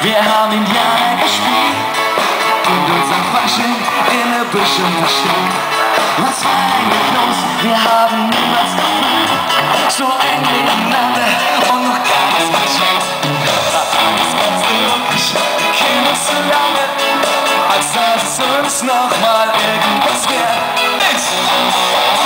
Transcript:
Wir haben Indianer gespielt und uns am Fasching in den Büschen versteckt. Was war eigentlich los? Wir haben niemals gefühlt, so eng miteinander und noch gar nichts gecheckt. War alles ganz logisch, wir kennen uns so lange, als dass es uns noch mal irgendwas wert ist.